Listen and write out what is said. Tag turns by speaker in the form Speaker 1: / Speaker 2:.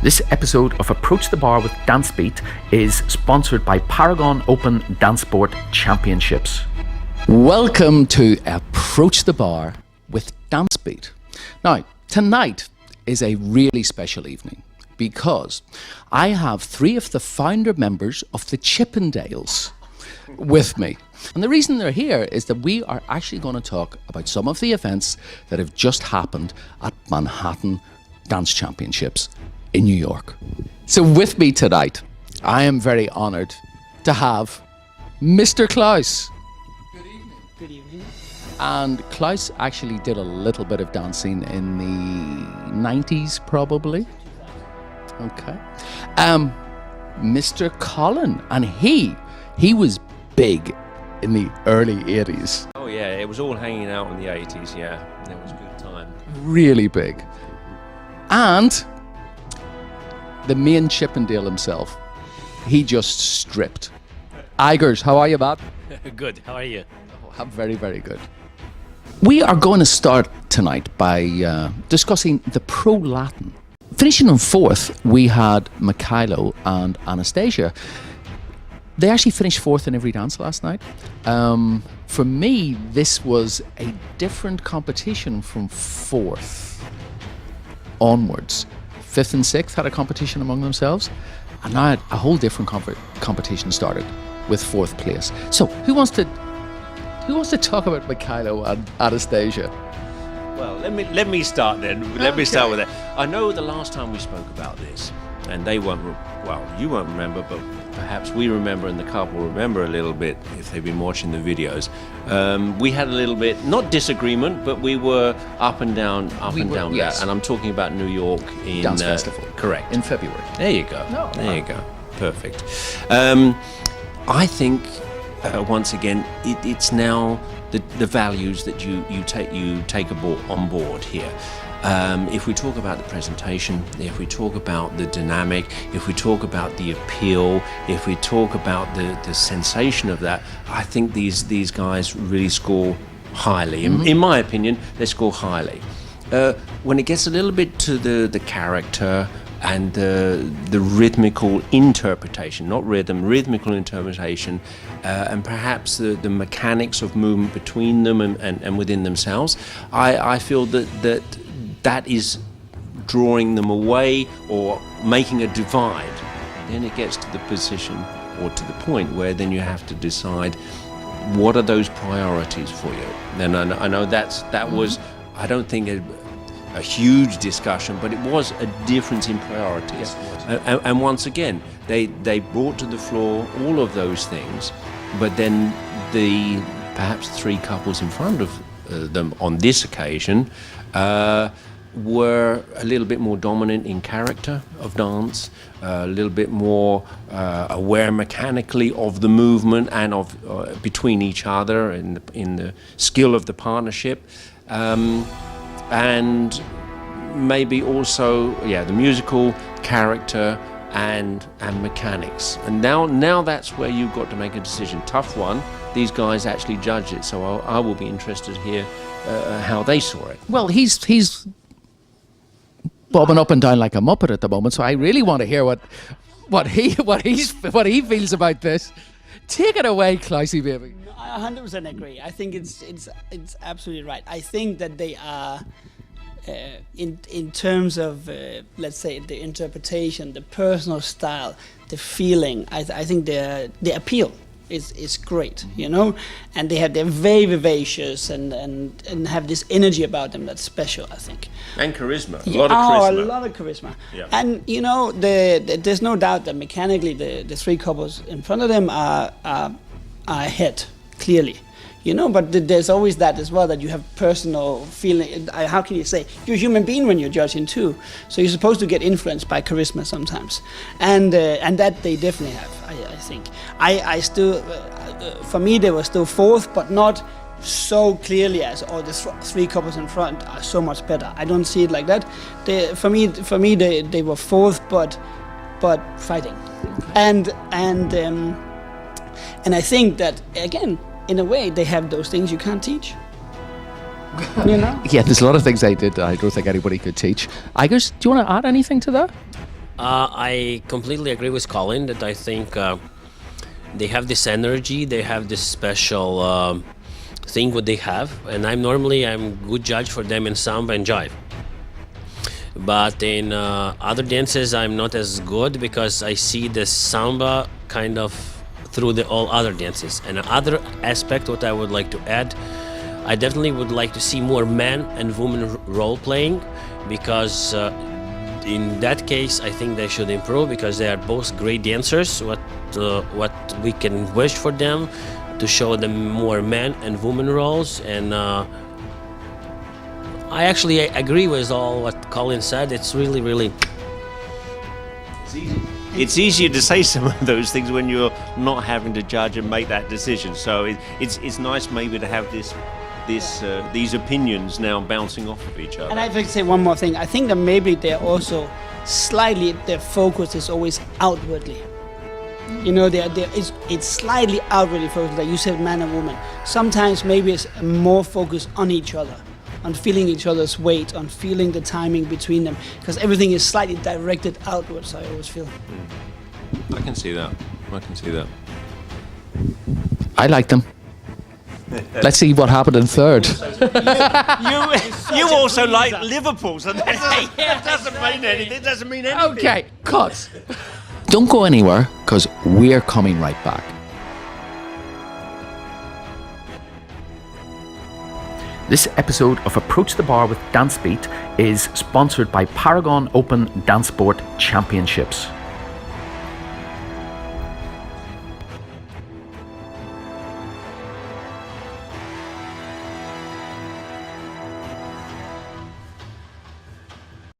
Speaker 1: This episode of Approach the Bar with DanceBeat is sponsored by Paragon Open Dance Sport Championships. Welcome to Approach the Bar with DanceBeat. Now, tonight is a really special evening because I have three of the founder members of the Chippendales with me. And the reason they're here is that we are actually going to talk about some of the events that have just happened at Manhattan Dance Championships in New York. So with me tonight, I am very honoured to have Mr. Klaus.
Speaker 2: Good evening. Good evening.
Speaker 1: And Klaus actually did a little bit of dancing in the 90s, probably. Okay. Mr. Colin, and he was big in the early 80s.
Speaker 3: Oh yeah, it was all hanging out in the 80s, yeah. It was a good time.
Speaker 1: Really big. And the main Chippendale himself, he just stripped. Igers, how are you, Bob?
Speaker 3: Good, how are you?
Speaker 1: Oh, I'm very, very good. We are going to start tonight by discussing the Pro Latin. Finishing in fourth, we had Mikhailo and Anastasia. They actually finished fourth in every dance last night. For me, this was a different competition from fourth onwards. Fifth and sixth had a competition among themselves, and now a whole different competition started with fourth place. So, who wants to talk about Mikhailo and Anastasia?
Speaker 3: Well, let me start then. Let me start with that. I know the last time we spoke about this, and they won't. You won't remember, but perhaps we remember, and the couple remember a little bit if they've been watching the videos. We had a little bit, not disagreement, but we were up and down
Speaker 1: yes.
Speaker 3: that. And I'm talking about New York in
Speaker 1: Dance Festival.
Speaker 3: Correct.
Speaker 1: In February.
Speaker 3: There you go.
Speaker 1: Oh,
Speaker 3: there
Speaker 1: wow.
Speaker 3: you go. Perfect. I think once again it's now the values that you take on board here. If we talk about the presentation, if we talk about the dynamic, if we talk about the appeal, if we talk about the sensation of that, I think these guys really score highly. In my opinion, they score highly. When it gets a little bit to the character and the rhythmical interpretation, not rhythm, rhythmical interpretation, and perhaps the mechanics of movement between them and within themselves, I feel that is drawing them away or making a divide. Then it gets to the position or to the point where then you have to decide what are those priorities for you. And I know that was, I don't think a huge discussion, but it was a difference in priorities.
Speaker 1: Yes, it was.
Speaker 3: And once again, they brought to the floor all of those things, but then the perhaps three couples in front of them on this occasion were a little bit more dominant in character of dance, a little bit more aware mechanically of the movement and of between each other in the skill of the partnership, and maybe also the musical character and mechanics. And now that's where you've got to make a decision. Tough one. These guys actually judge it, so I will be interested to hear how they saw it.
Speaker 1: Well, he's bobbing up and down like a muppet at the moment, so I really want to hear what he feels about this. Take it away, Klausy, baby.
Speaker 2: I 100% agree. I think it's absolutely right. I think that they are in terms of let's say the interpretation, the personal style, the feeling. I think the appeal is great, you know, and they're very vivacious and have this energy about them that's special, I think.
Speaker 3: And charisma,
Speaker 2: a lot of charisma. Yeah. And you know, there's no doubt that mechanically the three couples in front of them are ahead, clearly. You know, but there's always that as well, that you have personal feeling. How can you say? You're a human being when you're judging too. So you're supposed to get influenced by charisma sometimes. And that they definitely have, I think. I still, for me, they were still fourth, but not so clearly as the three couples in front are so much better. I don't see it like that. For me, they were fourth, but fighting. And I think that, again, in a way, they have those things you can't teach. You know?
Speaker 1: Yeah, there's a lot of things I did that I don't think anybody could teach. Igers, do you want to add anything to that?
Speaker 4: I completely agree with Colin that I think they have this energy, they have this special thing what they have, and I'm good judge for them in samba and jive. But in other dances, I'm not as good because I see the samba kind of through the all other dances. And another aspect what I would like to add, I definitely would like to see more men and women role playing, because in that case I think they should improve, because they are both great dancers. What we can wish for them to show them more men and women roles. And I actually agree with all what Colin said. It's really
Speaker 3: It's easier to say some of those things when you're not having to judge and make that decision. So it's nice maybe to have these opinions now bouncing off of each other.
Speaker 2: And I'd like to say one more thing. I think that maybe they're also slightly, their focus is always outwardly. You know, it's slightly outwardly focused, like you said, man and woman. Sometimes maybe it's more focused on each other, on feeling each other's weight, on feeling the timing between them, because everything is slightly directed outwards, I always feel.
Speaker 3: I can see that.
Speaker 1: I like them. Let's see what happened in third.
Speaker 3: You also like Liverpool, so that doesn't mean anything. It doesn't mean anything.
Speaker 1: Okay, cut. Don't go anywhere, because we're coming right back. This episode of Approach the Bar with DanceBeat is sponsored by Paragon Open Dance Sport Championships.